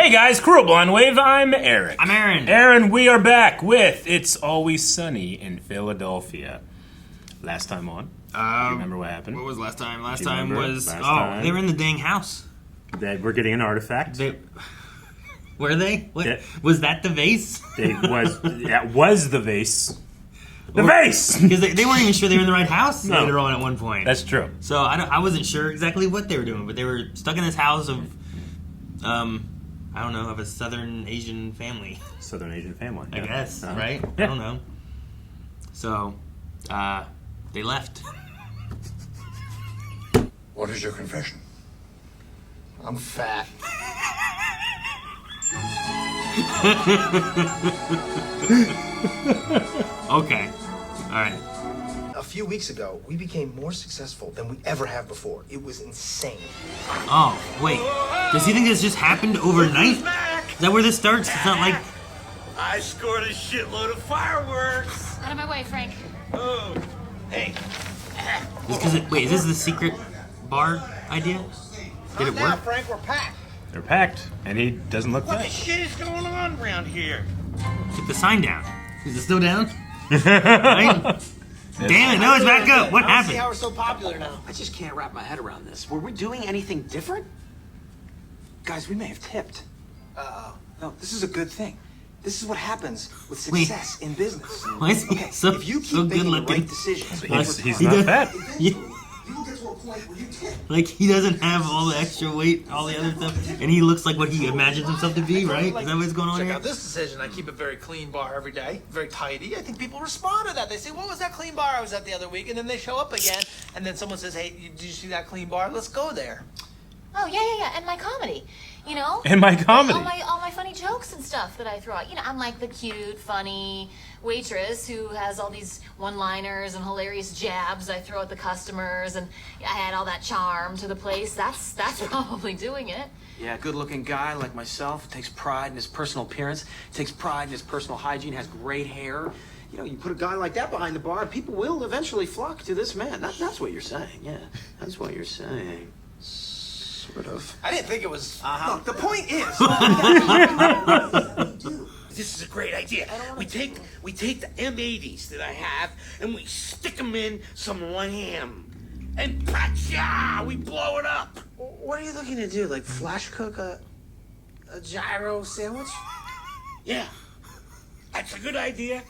Hey guys, Cruel Blonde Wave, I'm Eric. I'm Aaron. Aaron, we are back with It's Always Sunny in Philadelphia. Last time on, do you remember what happened? What was last time? Last Do you time remember? was... Last oh, time. they were in the dang house. That we're getting an artifact. Were they? What? Yeah. Was that the vase? That was the vase. The vase! Because they weren't even sure they were in the right house No. later on at one point. That's true. So I wasn't sure exactly what they were doing, but they were stuck in this house of... I don't know, of a Southern Asian family. Southern Asian family. I guess, Uh-huh. right? Yeah. I don't know. So, they left. What is your confession? I'm fat. Okay. Alright. A few weeks ago, we became more successful than we ever have before. It was insane. Oh, wait. Does he think this just happened overnight? Is that where this starts? It's not like... I scored a shitload of fireworks. Out of my way, Frank. Oh, hey. Wait, is this the secret bar idea? Did it Now, work? Frank, we're packed. They're packed, and he doesn't look What the back. shit is going on around here? Took the sign down. Is it still down? Right? Damn it, no, it's back up. What I don't see how happened? we're so popular now. I just can't wrap my head around this. Were we doing anything different? Guys, we may have tipped. No, this is a good thing. This is what happens with Wait. success in business. Why is he Okay, so, if you keep so good making the looking? right decisions, He's He not does- fat. Yeah, you will get to a point where you tip. like he doesn't have all the extra weight, all the other stuff, and he looks like what he imagines himself to be, right? Is that what's going on Check here? out this decision. I keep a very clean bar every day, very tidy. I think people respond to that. They say, "What was that clean bar I was at the other week?" And then they show up again, and then someone says, "Hey, did you see that clean bar? Let's go there." Oh yeah, and my comedy, you know. And my comedy. All my funny jokes and stuff that I throw out. You know, I'm like the cute, funny waitress who has all these one-liners and hilarious jabs I throw at the customers, and I add all that charm to the place. That's probably doing it. Yeah, good-looking guy like myself takes pride in his personal appearance, takes pride in his personal hygiene, has great hair. You know, you put a guy like that behind the bar, people will eventually flock to this man. That's what you're saying, yeah. That's what you're saying. Sort of. I didn't think it was. Look, the point is... This is a great idea. We take the M80s that I have and we stick them in some lamb, and pacha, we blow it up. What are you looking to do? Like flash cook a gyro sandwich? Yeah, that's a good idea.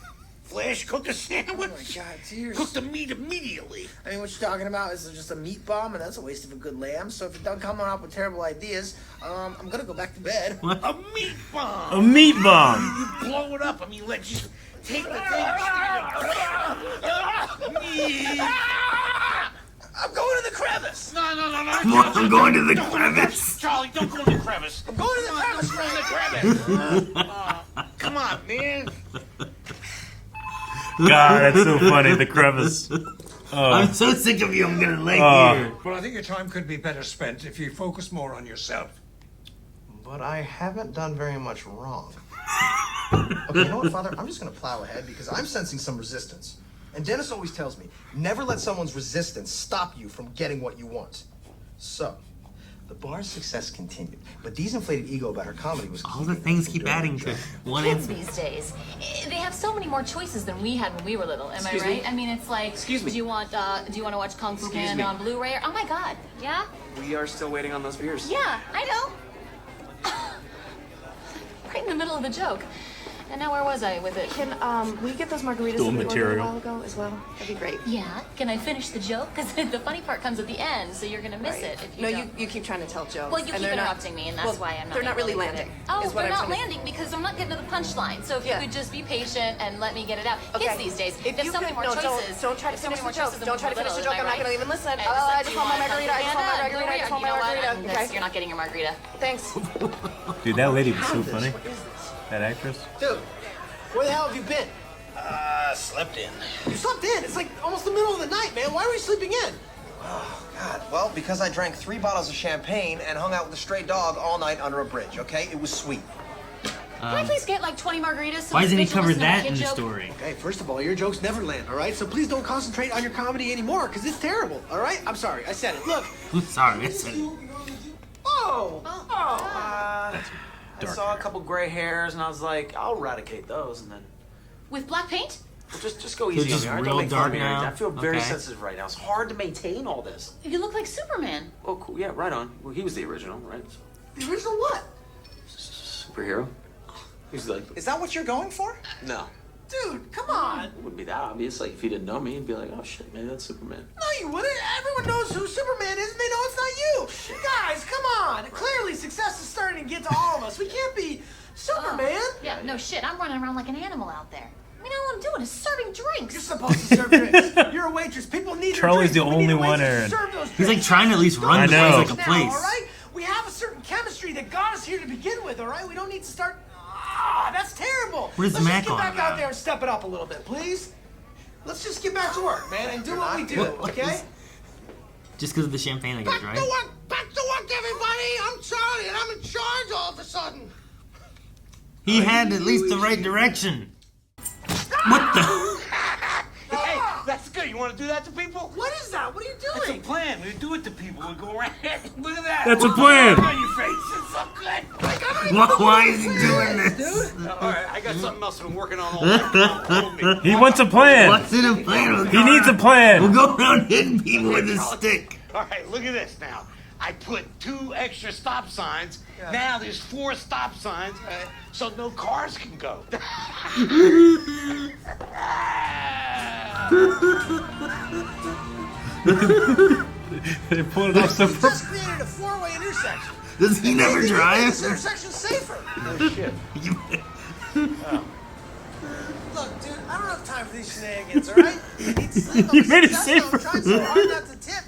Flash cook a Oh sandwich. my God, tears. Cook the meat immediately. I mean, what you're talking about is just a meat bomb, and that's a waste of a good lamb. So if you're done coming up with terrible ideas, I'm gonna go back to bed. What? A meat bomb. A meat bomb. You blow it up. I mean, let's just take the thing. I'm going to the crevice. No. I'm going to the crevice. Charlie, don't go to the crevice. I'm going to the crevice. Don't go to the crevice. Come on, man. God, that's so funny. The crevice. I'm so sick of you, I'm gonna lay here. Well, I think your time could be better spent if you focus more on yourself. But I haven't done very much wrong. Okay, you know what, Father? I'm just gonna plow ahead because I'm sensing some resistance. And Dennis always tells me, never let someone's resistance stop you from getting what you want. So, the bar's success continued, but Dee's inflated ego about her comedy was All the things keep adding to one Kids answer. these days, they have so many more choices than we had when we were little. Am Excuse I right? me? I mean, it's like, Excuse me. do you want to watch Kung Fu Excuse Panda me. on Blu-ray? Or, oh my God, yeah, We are still waiting on those beers. yeah, I know. Right in the middle of the joke. And now where was I with it? Can we get those margaritas Dual that we ordered material. a while ago as well? That'd be great. Yeah, can I finish the joke? Because the funny part comes at the end, so you're gonna miss it if you No, don't. you keep trying to tell jokes. Well, you and keep they're not- interrupting me, and that's well, why I'm not. They're not really able to get landing. it. Oh, is what they're I'm not trying to- landing because I'm not getting to the punchline. So if Yeah. you could just be patient and let me get it out. Okay. Kids these days, If they have you so many could, more no, choices. don't try to They have finish so the many more joke. choices than Don't when try to we were finish the little, joke. am I'm not right? gonna even listen. And it's like, I just do you want my want margarita. I just want my Punchline? margarita. I just want my You know what? margarita. I'm Okay. pissed you're not getting your margarita. Thanks. Dude, that lady was so This, funny. what is this? That actress. Dude, where the hell have you been? Slept in. You slept in. It's like almost the middle of the night, man. Why were you sleeping in? Oh, God. Well, because I drank 3 bottles of champagne and hung out with a stray dog all night under a bridge, okay? It was sweet. Can I please get like 20 margaritas? So Why this doesn't he bitch will cover listen to my that kid in the joke? story? Okay, first of all, your jokes never land, all right? So please don't concentrate on your comedy anymore, because it's terrible, all right? I'm sorry. I said it. Look. I'm sorry, I said it. Oh. I dark saw hair. a couple gray hairs, and I was like, I'll eradicate those, and then With black paint? well, just go easy on just me. All right? real Don't make fun dark of me. All right? now? I feel very Okay. sensitive right now. It's hard to maintain all this. You look like Superman. Oh, cool. Yeah, right on. Well, he was the original, right? So, The original what? superhero. He's like, Is that what you're going for? no. Dude, come on. It wouldn't be that obvious. Like, if he didn't know me, he'd be like, oh, shit, maybe that's Superman. No, you wouldn't. Everyone knows who Superman is, and they know it's not you. Guys, come on. Clearly, success is starting to get to all of us. We can't be Superman. Yeah, no shit. I'm running around like an animal out there. I mean, all I'm doing is serving drinks. You're supposed to serve drinks. You're a waitress. People need their Charlie's drinks. the We need only a one, waitress Aaron. to serve those He's like drinks. trying to at least run I the know. place like a Now, place. all right? We have a certain chemistry that got us here to begin with, all right? We don't need to start... that's terrible. What is Let's Mac just get on back about? out there and step it up a little bit, please. Let's just get back to work, man, and do what we do, What okay? is- Just because of the champagne, I guess, right? Back to work, everybody! I'm Charlie, and I'm in charge all of a sudden. He had at least the right direction. What the? Hey, that's good. You want to do that to people? What is that? What are you It's a doing? plan. We do it to people. We go around. Look at that. That's a plan. Look on your face. It's so good. Why is he doing this? All right, I got something else I've been working on all night. He wants a plan. What's in a plan? He needs a plan. We'll go around hitting people with a stick. All right, look at this now. I put 2 extra stop signs. Now there's 4 stop signs, so no cars can go. They pulled it off so We just created a 4-way intersection. Does he never Make drive? this intersection safer. No shit. Look, dude, I don't have time for these shenanigans, all right? I need sleep. You made it I'm safer. trying so hard not to tip.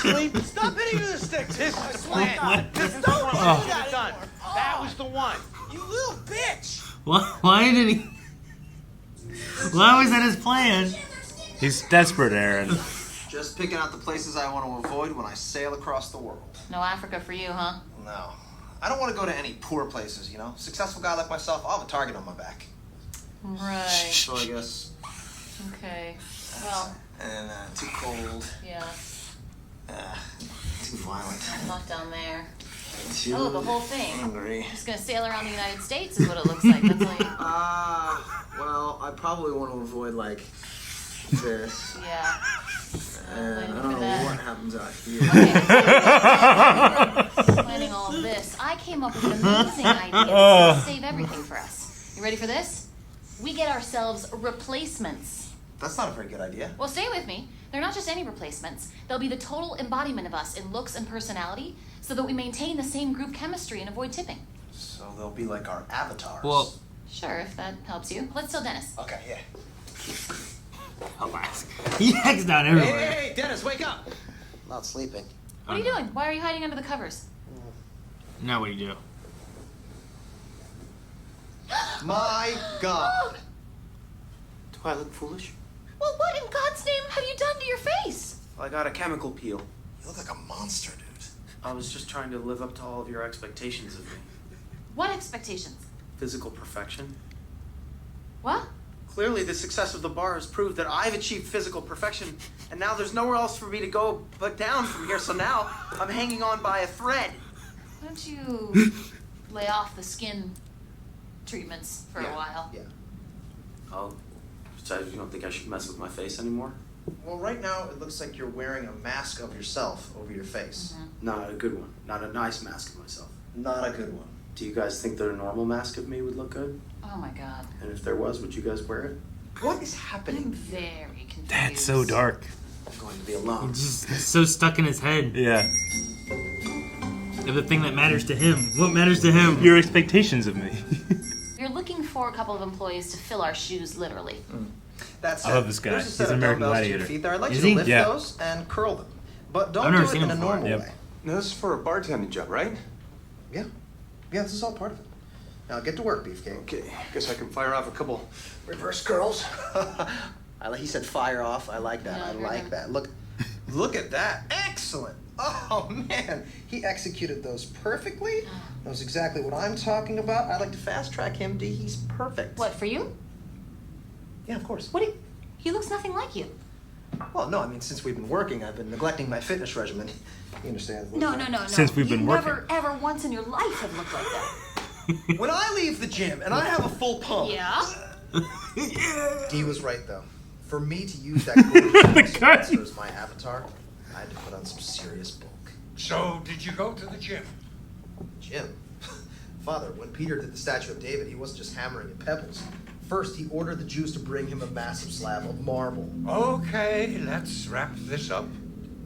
Sleep. Stop hitting me with the stick. This is the plan. This is the Don't one. do We that should have done. anymore. That was the one. You little bitch. Why did he? Why was that his plan? He's desperate, Aaron. Just picking out the places I want to avoid when I sail across the world. No Africa for you, huh? No. I don't want to go to any poor places, you know? Successful guy like myself, I'll have a target on my back. Right. So I guess, Okay. Well, and too cold, yeah. too violent, I'm not down there. too Oh, the whole thing. angry. Just gonna sail around the United States is what it looks like. That's all you... Well, I probably want to avoid, like, this. Yeah. And I Look don't at know that. what happens out here. Okay, planning all of this, I came up with an amazing idea that's gonna save everything for us. You ready for this? We get ourselves replacements. That's not a very good idea. Well, stay with me. They're not just any replacements. They'll be the total embodiment of us in looks and personality so that we maintain the same group chemistry and avoid tipping. So they'll be like our avatars. Well, Sure, if that helps you. Let's tell Dennis. Okay, yeah. alas. He hacks down everywhere. Hey, Dennis, wake up! Not sleeping. What are you doing? Why are you hiding under the covers? Now what do you do? My God. Do I look foolish? Well, what in God's name have you done to your face? I got a chemical peel. You look like a monster, dude. I was just trying to live up to all of your expectations of me. What expectations? Physical perfection. What? Clearly, the success of the bar has proved that I've achieved physical perfection, and now there's nowhere else for me to go but down from here, so now I'm hanging on by a thread. Why don't you lay off the skin treatments for a while? Yeah. Oh, so you don't think I should mess with my face anymore? Well, right now it looks like you're wearing a mask of yourself over your face. Not a good one. Not a nice mask of myself. Not a good one. Do you guys think that a normal mask of me would look good? Oh my God. And if there was, would you guys wear it? What is I'm happening? very confused. That's so dark. I'm going to be alone. He's just so stuck in his head. Yeah. Of the thing that matters to him. What matters to him? Your expectations of me. You're looking for a couple of employees to fill our shoes, literally. That's I love this guy. There's a He's set an of American dumbbells to your Gladiator. feet there. I'd like Is you he? to lift Yeah. those and curl them. But don't I've never do it seen in a him before. normal Yep. way. Now, this is for a bartending job, right? Yeah. Yeah, this is all part of it. Now get to work, Beefcake. Okay, guess I can fire off a couple. Reverse curls. He said fire off. I like that. No, I you're like good. that. Look at that. Excellent. Oh man, he executed those perfectly. Knows exactly what I'm talking about. I'd like to fast track him. D. He's perfect. What, for you? Yeah, of course. What do you... He looks nothing like you. Well, no, I mean, since we've been working, I've been neglecting my fitness regimen. You understand? No. Since we've been you working. never, ever once in your life have looked like that. When I leave the gym and I have a full pump. Yeah? Dee was right, though. For me to use that gorgeous monster as my avatar, I had to put on some serious bulk. So, did you go to the gym? Jim. Father, when Peter did the statue of David, he wasn't just hammering at pebbles. First, he ordered the Jews to bring him a massive slab of marble. Okay, let's wrap this up.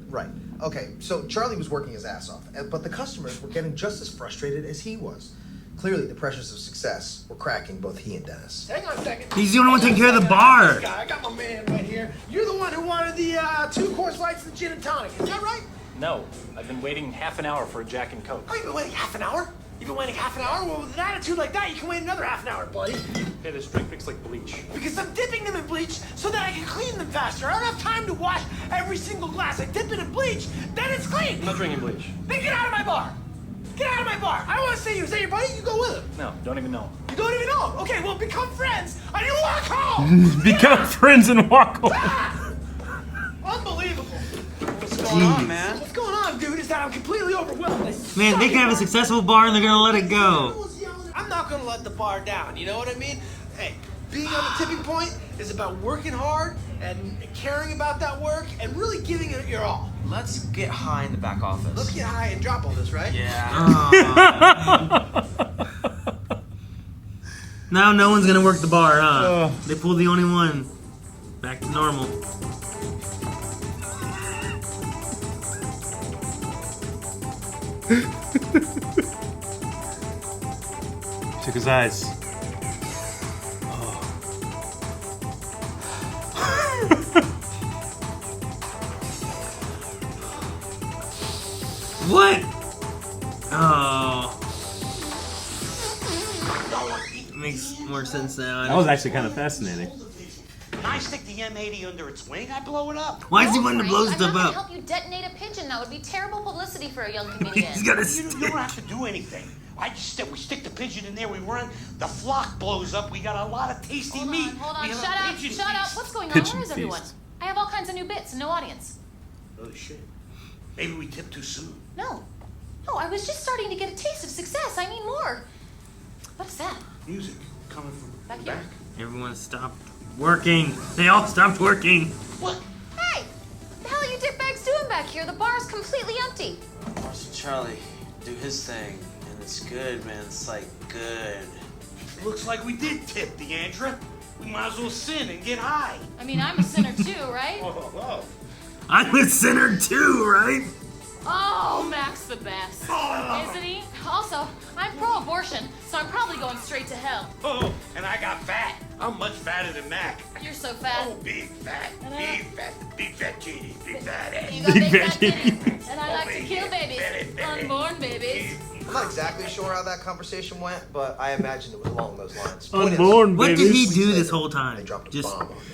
Right. Okay, so Charlie was working his ass off, but the customers were getting just as frustrated as he was. Clearly, the pressures of success were cracking both he and Dennis. Hang on a second. He's the only one taking care of the bar. This guy, I got my man right here. You're the one who wanted the 2 Coors Lights and the gin and tonic. Is that right? No, I've been waiting half an hour for a Jack and Coke. Oh, you've been waiting half an hour? You've been waiting half an hour? Well, with an attitude like that, you can wait another half an hour, buddy. Hey, this drink looks like bleach. Because I'm dipping them in bleach so that I can clean them faster. I don't have time to wash every single glass. I dip it in bleach, then it's clean. I'm not drinking bleach. Then get out of my bar. Get out of my bar. I don't want to see you. Is that your buddy? You go with him. No, don't even know. You don't even know him. Okay, well, become friends. And you walk home. Become friends and walk home. Unbelievable. What's going on, man? What's going on, dude, is that I'm completely overwhelmed. Man, they can have a successful bar and they're gonna let it go. I'm not gonna let the bar down, you know what I mean? Hey, being on the tipping point is about working hard and caring about that work and really giving it your all. Let's get high in the back office. Let's get high and drop all this, right? Yeah. Now no one's gonna work the bar, huh? They pulled the only one. Back to normal. Took his eyes. What? Oh. Makes more sense now. That was actually kind of fascinating. When I stick the M80 under its wing, I blow it up. Why is he No, wanting to Frank, blow I'm stuff not gonna up? help you detonate a pigeon. That would be terrible publicity for a young comedian. He's got a You don't have to do anything. We stick the pigeon in there, we run, the flock blows up, we got a lot of tasty meat. Hold on, We have shut a up, pigeon shut up. feast. What's going on? Pigeon Where is everyone? feast. I have all kinds of new bits, no audience. Oh shit. Maybe we tipped too soon. No. No, I was just starting to get a taste of success. I need more. What's that? Music coming from Back the here? back. Everyone stopped working. They all stopped working. What? Hey! The hell are you dickbags doing back here? The bar is completely empty. Watch Charlie do his thing, and it's good, man. It's like good. Looks like we did tip, Deandra. We might as well sin and get high. I mean, I'm a sinner too, right? Oh. I'm a sinner too, right? Oh, Mac's the best. Isn't he? Also, I'm pro-abortion, so I'm probably going straight to hell. Oh, and I got fat. I'm much fatter than Mac. You're so fat. Oh, big fat titties, big fat ass. You got big fat Big titties, and I like to Over kill here, babies. belly. Unborn babies. I'm not exactly sure how that conversation went, but I imagine it was along those lines. Unborn What did he babies. do this whole They time? dropped a Just bomb on me.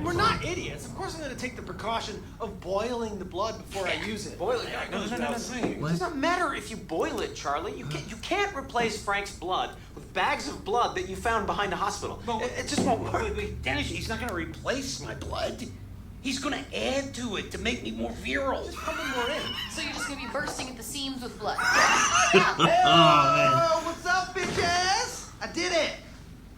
We're not idiots. Of course I'm going to take the precaution of boiling the blood before I use it. Boil it. No. It does not matter if you boil it, Charlie. You can't replace Frank's blood with bags of blood that you found behind a hospital. It just won't work. Wait, Dennis, he's not gonna replace my blood. He's gonna add to it to make me more virile. Coming more in. So you're just gonna be bursting at the seams with blood. Oh, what's up, bitch ass? I did it.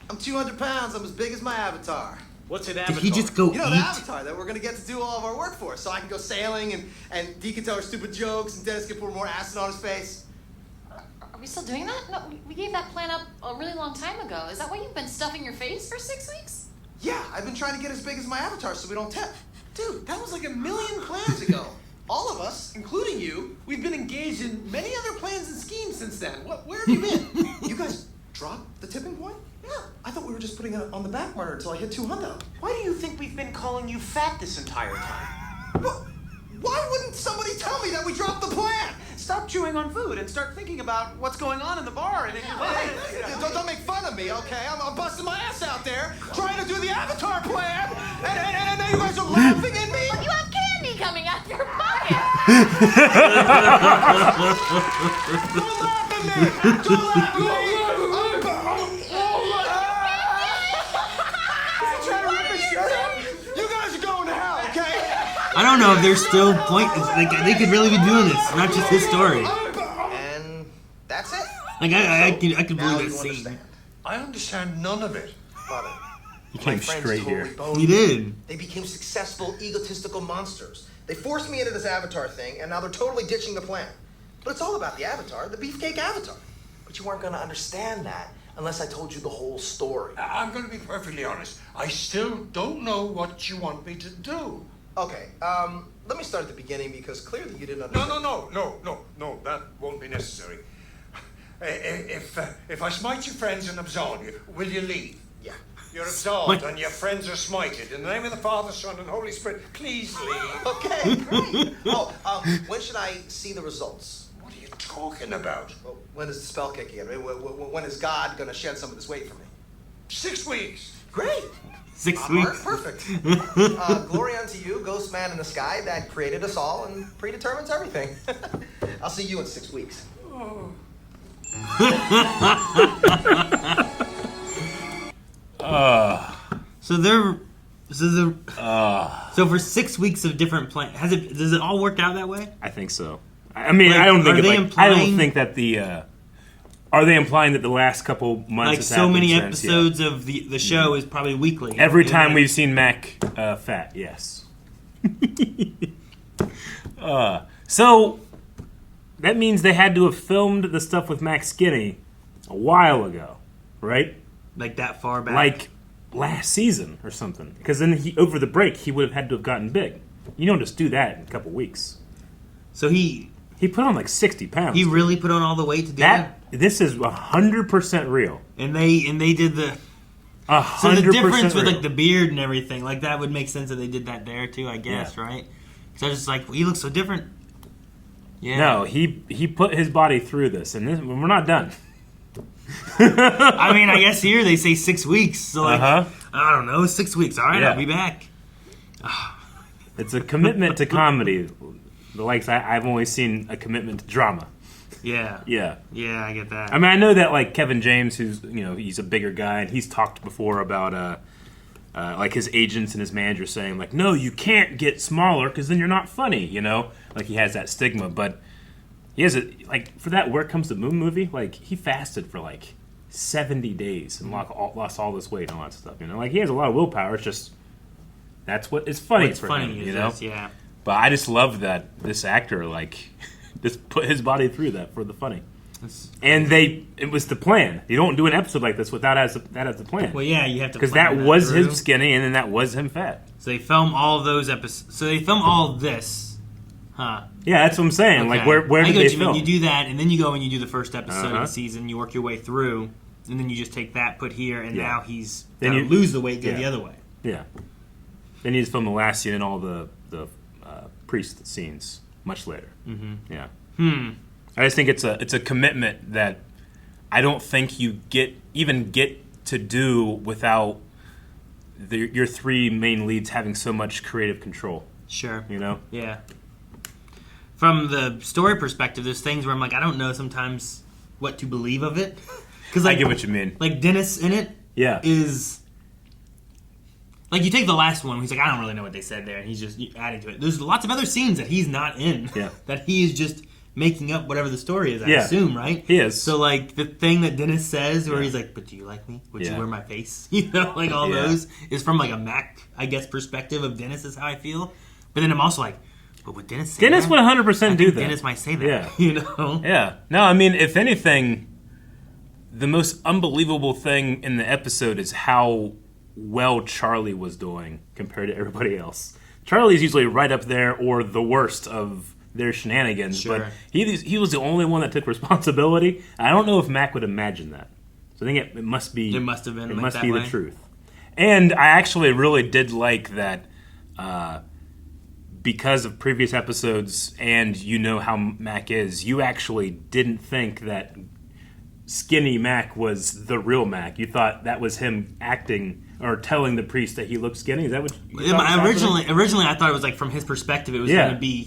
I'm 200 pounds. I'm as big as my avatar. What's an did avatar? he just go You know, the eat? avatar that we're gonna get to do all of our work for, so I can go sailing and Dee can tell her stupid jokes and Dennis can pour more acid on his face. Are we still doing that? No, we gave that plan up a really long time ago. Is that why you've been stuffing your face for 6 weeks? Yeah, I've been trying to get as big as my avatar so we don't tip. Dude, that was like a million plans ago. All of us, including you, we've been engaged in many other plans and schemes since then. Where have you been? You guys dropped the tipping point? Yeah. I thought we were just putting it on the back burner until I hit 200. Why do you think we've been calling you fat this entire time? Why wouldn't somebody tell me that we dropped the plan? Stop chewing on food and start thinking about what's going on in the bar. And Don't make fun of me, okay? I'm busting my ass out there trying to do the Avatar plan, and now you guys are laughing at me. But you have candy coming out of your pocket. Don't laugh at me! Don't laugh at me! Is he trying to rip his shirt off? You guys are going to hell, okay? I don't know if there's still point. They could really be doing this, not just his story. And that's it. Like I could Now believe you that scene. understand. I understand none of it. Father, He my came friends straight totally here. boned He me. did. They became successful, egotistical monsters. They forced me into this avatar thing, and now they're totally ditching the plan. But it's all about the avatar, the beefcake avatar. But you weren't going to understand that unless I told you the whole story. I'm going to be perfectly honest. I still don't know what you want me to do. Okay, let me start at the beginning because clearly you didn't No, understand. no, that won't be necessary. If I smite your friends and absolve you, will you leave? Yeah. You're absolved and your friends are smited. In the name of the Father, Son, and Holy Spirit, please leave. Okay, great. When should I see the results? What are you talking about? Well, when does the spell kick in? I mean, when is God going to shed some of this weight for me? 6 weeks. Great. 6 All right, weeks. perfect. Glory unto you, ghost man in the sky that created us all and predetermines everything. I'll see you in 6 weeks. Oh. So for 6 weeks of different plans, does it all work out that way? I think so. I mean, Like, I don't think are it, they like, I don't implying- think that the. Are they implying that the last couple months Like has so happened many since? Yeah. episodes of the show is probably weekly. Every Yeah. time we've seen Mac fat, yes. So that means they had to have filmed the stuff with Mac skinny a while ago, right? Like that far back. Like last season or something. Because then over the break he would have had to have gotten big. You don't just do that in a couple weeks. So he put on like 60 pounds. He really put on all the weight to do that. This is 100% real. And they did the. 100% So the difference with real. like the beard and everything, like that would make sense that they did that there too, I guess, Yeah. right? So I was just like, well, he looks so different. Yeah. No, he put his body through this, and we're not done. I mean, I guess here they say 6 weeks, so like, I don't know, 6 weeks. All right, Yeah. I'll be back. It's a commitment to comedy. The likes I've only seen a commitment to drama. Yeah. Yeah. Yeah, I get that. I mean, I know that like Kevin James, who's he's a bigger guy, and he's talked before about like his agents and his manager saying like, no, you can't get smaller because then you're not funny. Like he has that stigma, but he has like for that Where Comes the Moon movie, like he fasted for like 70 days and lost all this weight and all that stuff. Like he has a lot of willpower. It's just that's what is funny What's for funny him. is this, yeah. But I just love that this actor like just put his body through that for the funny. And it was the plan. You don't do an episode like this without that as the plan. Well, yeah, you have to because plan that was through. him skinny, and then that was him fat. So they film all those episodes. So they film all this, huh? Yeah, that's what I'm saying. Okay. Like where I did get they what you mean. film? You do that, and then you go and you do the first episode of Uh-huh. the season. You work your way through, and then you just take that, put here, and Yeah. now he's Then gonna you lose the weight, go yeah. the other way. Yeah. Then you just film the last scene and all the priest scenes much later. Mm-hmm. Yeah. Hmm. I just think it's a commitment that I don't think you get to do without your three main leads having so much creative control. Sure. Yeah. From the story perspective, there's things where I'm like, I don't know sometimes what to believe of it. Because I get what you mean. Like Dennis in it Yeah. is like you take the last one. He's like, I don't really know what they said there, and he's just adding to it. There's lots of other scenes that he's not in. Yeah. That he is just making up whatever the story is. I Yeah. assume, right? He is. So like the thing that Dennis says, where Yeah. he's like, "But do you like me? Would you Yeah. wear my face?" Like all Yeah. those is from like a Mac, I guess, perspective of Dennis is how I feel. But then I'm also like, but would Dennis say Dennis that? would 100% I do think that. Dennis might say that. Yeah. Yeah. No, I mean, if anything, the most unbelievable thing in the episode is how well Charlie was doing compared to everybody else. Charlie's usually right up there or the worst of their shenanigans, Sure. but he was the only one that took responsibility. I don't know if Mac would imagine that. So I think it must be. It must have been It like must that be way. the truth. And I actually really did like that. Because of previous episodes and how Mac is, you actually didn't think that skinny Mac was the real Mac. You thought that was him acting or telling the priest that he looked skinny. Is that what you thought was happening? Originally, I thought it was like from his perspective, it was Yeah. going to be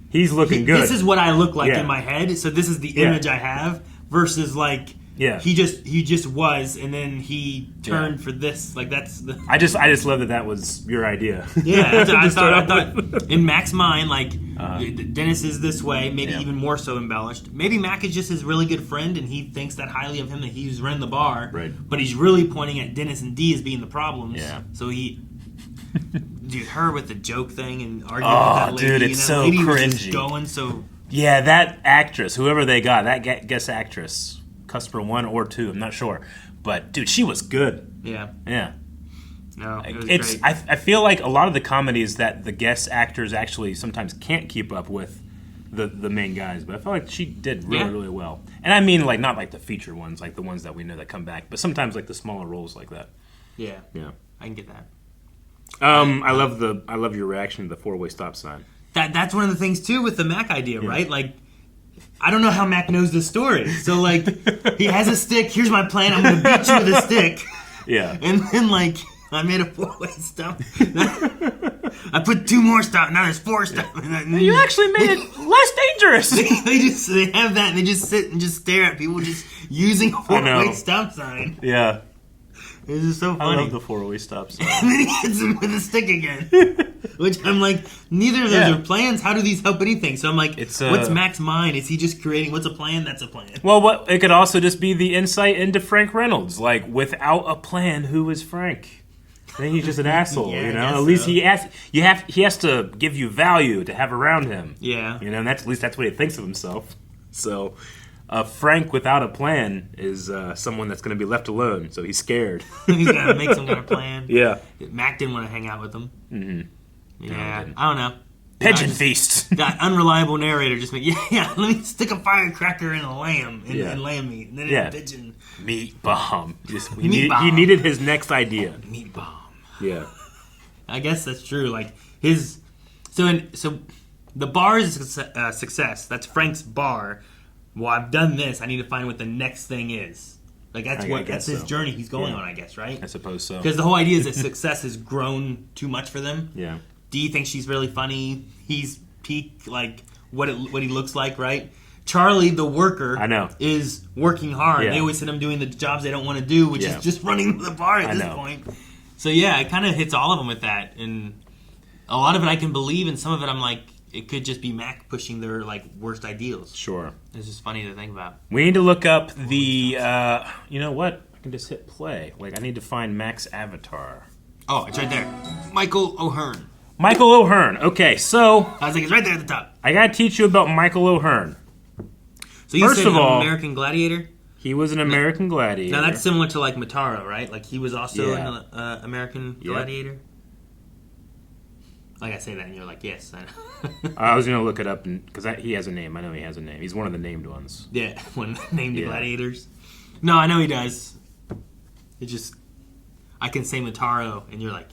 He's looking good. This is what I look like Yeah. in my head, so this is the Yeah. image I have. Versus like Yeah. He just was, and then he turned for this. Like that's the. I just love that was your idea. Yeah, I thought in Mac's mind, like Dennis is this way, maybe even more so embellished. Maybe Mac is just his really good friend, and he thinks that highly of him that he's running the bar. Right. But he's really pointing at Dennis and Dee as being the problems. Yeah. So he. Dude, her with the joke thing and arguing with that lady. Dude, it's and that so lady was cringy. just going so. Yeah, that actress, whoever they got, that guest actress, customer 1 or 2, I'm not sure, but dude, she was good. Yeah. Yeah. No, it was It's great. I feel like a lot of the comedies that the guest actors actually sometimes can't keep up with the main guys, but I felt like she did really well. And I mean, like, not like the feature ones, like the ones that we know that come back, but sometimes like the smaller roles like that. Yeah. Yeah. I can get that. I love your reaction to the 4-way stop sign. That's one of the things too with the Mac idea, right? Like, I don't know how Mac knows this story. So like, he has a stick. Here's my plan. I'm gonna beat you with a stick. Yeah. And then like, I made a 4-way stop. I put 2 more stops. Now there's 4 stops. You actually made it less dangerous. they have that and they just sit and just stare at people just using a 4-way stop sign. Yeah. It's just so funny. I love the 4-way stop sign. And then he hits him with a stick again. Which I'm like, neither of those are plans. How do these help anything? So I'm like, what's Mac's mind? Is he just creating, what's a plan? That's a plan. Well, it could also just be the insight into Frank Reynolds. Like, without a plan, who is Frank? I think he's just an asshole, Yeah, you know? I guess At least so. he has to give you value to have around him. Yeah. You know, and at least that's what he thinks of himself. So, Frank without a plan is someone that's going to be left alone, so he's scared. He's got to make some kind of plan. Yeah. Mac didn't want to hang out with him. Mm-hmm. Yeah, I don't know. Pigeon feast. That unreliable narrator just went, let me stick a firecracker in a lamb and lamb meat, and then in a pigeon. Meat bomb. He Meat needed his next idea. Meat bomb. Yeah. I guess that's true. Like his, so the bar is a success. That's Frank's bar. Well, I've done this. I need to find what the next thing is. Like that's his journey he's going on. I guess, right? I suppose so. Because the whole idea is that success has grown too much for them. Yeah. Dee thinks she's really funny. He's peak like what he looks like, right? Charlie, the worker, is working hard. Yeah. They always send him doing the jobs they don't want to do, which is just running the bar at this point. So yeah, it kind of hits all of them with that, and a lot of it I can believe, and some of it I'm like, it could just be Mac pushing their like worst ideals. Sure, it's just funny to think about. We need to look up the. You know what? I can just hit play. Like I need to find Mac's avatar. Oh, it's right there. Michael O'Hearn. Michael O'Hearn. Okay, so I was like, it's right there at the top. I gotta teach you about Michael O'Hearn. So you said an American Gladiator? He was an American Gladiator. Now that's similar to like Mataro, right? Like he was also an American Gladiator. Like I say that, and you're like, yes. I was gonna look it up because he has a name. I know he has a name. He's one of the named ones. Yeah, one named gladiators. No, I know he does. It just, I can say Mataro, and you're like,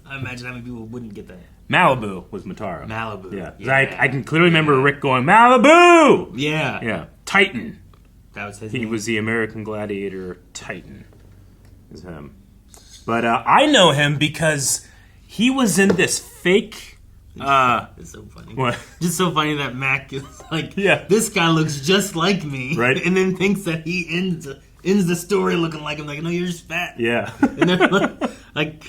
I imagine how many people wouldn't get that. Malibu was Mataro. Malibu. Yeah. I can clearly remember Rick going, Malibu! Yeah. Yeah. Titan. That was his He name. was the American Gladiator Titan. Is him. But I know him because he was in this fake... it's so funny. What? Just so funny that Mac is like, yeah, this guy looks just like me. Right. And then thinks that he ends the story looking like him. Like, no, you're just fat. Yeah. And they're like,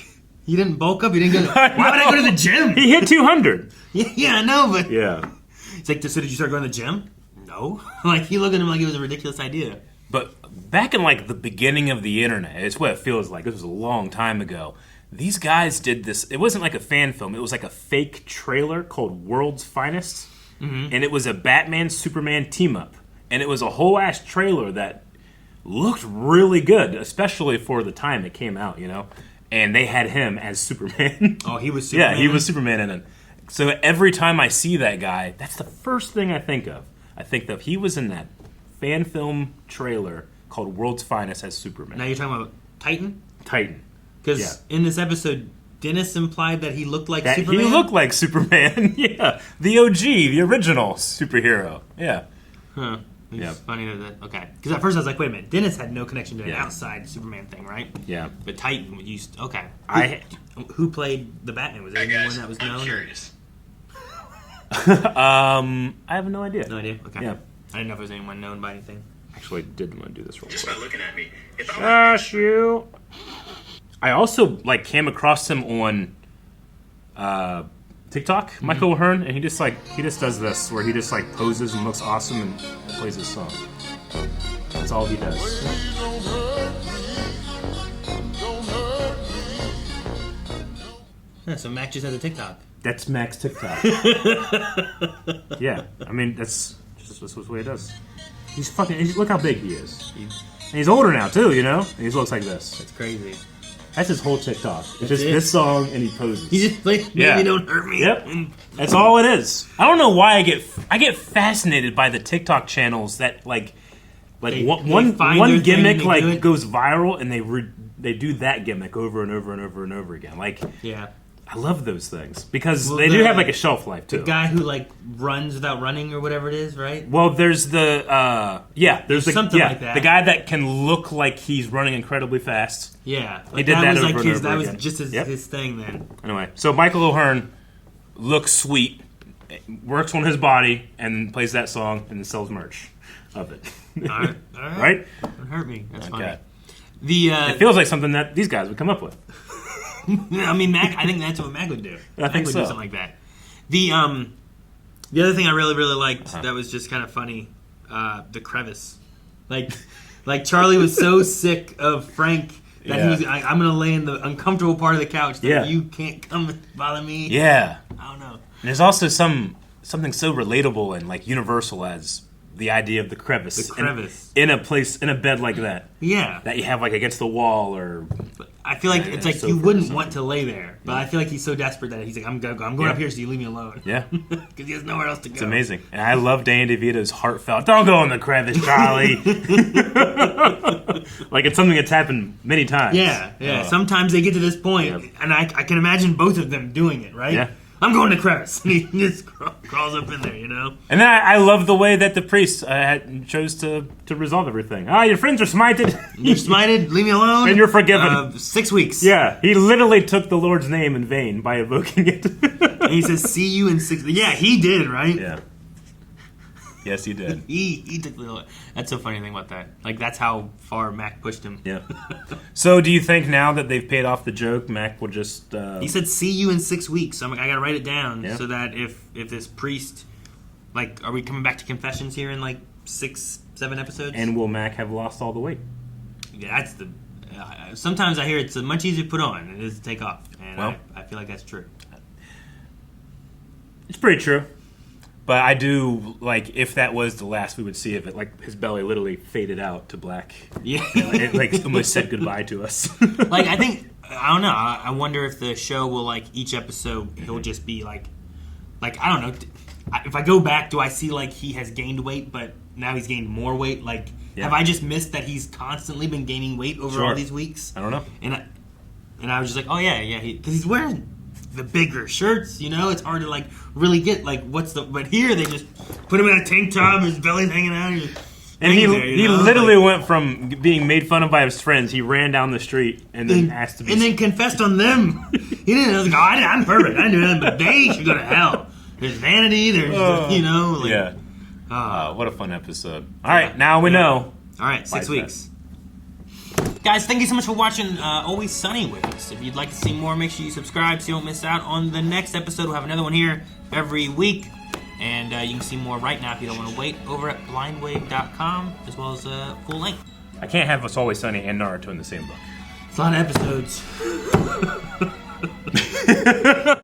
he didn't bulk up. He didn't go. Why would I go to the gym? He hit 200. Yeah, I know, but yeah. It's like, so did you start going to the gym? No. Like he looked at him like it was a ridiculous idea. But back in like the beginning of the internet, it's what it feels like. This was a long time ago. These guys did this. It wasn't like a fan film. It was like a fake trailer called World's Finest, and it was a Batman Superman team up, and it was a whole ass trailer that looked really good, especially for the time it came out. You know. And they had him as Superman. Oh, he was Superman? Yeah, he was Superman in it. So every time I see that guy, that's the first thing I think of. I think that he was in that fan film trailer called World's Finest as Superman. Now you're talking about Titan? Titan. Because in this episode, Dennis implied that he looked like that Superman? He looked like Superman, yeah. The OG, the original superhero, yeah. Huh. It's funny that, okay. Because at first I was like, wait a minute, Dennis had no connection to an outside Superman thing, right? Yeah. But Titan used, okay. Who played the Batman? Was there anyone that was known? I'm curious. I have no idea. No idea? Okay. Yeah. I didn't know if there was anyone known by anything. Actually, I did want to do this real Just quick. by looking at me. If I'm Gosh, you. I also came across him on TikTok, Michael O'Hearn, and he just does this where he just poses and looks awesome and plays his song. That's all he does. Yeah, so Mac just has a TikTok. That's Mac's TikTok. Yeah, I mean that's the way he does. Look how big he is. And he's older now too, you know. And he looks like this. That's crazy. That's his whole TikTok. It's just this song and he poses. He just maybe don't hurt me. Yep. That's all it is. I don't know why I get fascinated by the TikTok channels that one gimmick goes viral and they do that gimmick over and over and over and over again. Yeah. I love those things because they do have a shelf life too. The guy who runs without running or whatever it is, right? Well, there's there's something like that. The guy that can look like he's running incredibly fast. Yeah, he did that over and over that again. was just his thing then. Anyway, so Michael O'Hearn looks sweet, works on his body, and plays that song and sells merch of it. All right. Right? Don't hurt me. That's okay. Funny. It feels like something that these guys would come up with. I mean, Mac. I think that's what Mac would do. I think would so. do something like that. The other thing I really liked that was just kind of funny, the Crevice. Like Charlie was so sick of Frank that he was. I'm gonna lay in the uncomfortable part of the couch that you can't come and bother me. Yeah. I don't know. And there's also something so relatable and universal as the idea of the crevice. The crevice. In a bed like that. Yeah. That you have against the wall or... I feel like it's you wouldn't want to lay there, but I feel like he's so desperate that he's like, I'm going up here so you leave me alone. Yeah. Because he has nowhere else to go. It's amazing. And I love Danny DeVito's heartfelt, don't go in the crevice, Charlie. It's something that's happened many times. Yeah. Sometimes they get to this point, and I can imagine both of them doing it, right? Yeah. I'm going to crevice. And he just crawls up in there, you know? And then I love the way that the priest chose to resolve everything. Your friends are smited. You're smited, leave me alone. And you're forgiven. 6 weeks. Yeah, he literally took the Lord's name in vain by evoking it. And he says, see you in 6 weeks. Yeah, he did, right? Yeah. Yes, he did. He took the... That's so funny thing about that. That's how far Mac pushed him. Yeah. So do you think now that they've paid off the joke, Mac will just... He said, see you in 6 weeks. So I'm I got to write it down so that if this priest... are we coming back to confessions here in 6, 7 episodes? And will Mac have lost all the weight? Yeah, that's the... sometimes I hear it's much easier to put on than it is to take off. And I feel like that's true. It's pretty true. But I do, if that was the last we would see of it, his belly literally faded out to black. Yeah. It almost said goodbye to us. I think, I don't know, I wonder if the show will, each episode, he'll just be, I don't know, if I go back, do I see, he has gained weight, but now he's gained more weight? Have I just missed that he's constantly been gaining weight over all these weeks? I don't know. And I was just oh, yeah, because he's wearing the bigger shirts, it's hard to really get but here they just put him in a tank top, his belly's hanging out, and he literally went from being made fun of by his friends. He ran down the street and then asked to be, and then confessed on them. He didn't. I was I'm perfect. I didn't do nothing, but they should go to hell. There's vanity. There's what a fun episode. All right, now we know. All right, 6 weeks. Guys, thank you so much for watching Always Sunny with us. If you'd like to see more, make sure you subscribe so you don't miss out on the next episode. We'll have another one here every week. And you can see more right now if you don't want to wait over at blindwave.com as well as full length. I can't have Us Always Sunny and Naruto in the same book. It's a lot of episodes.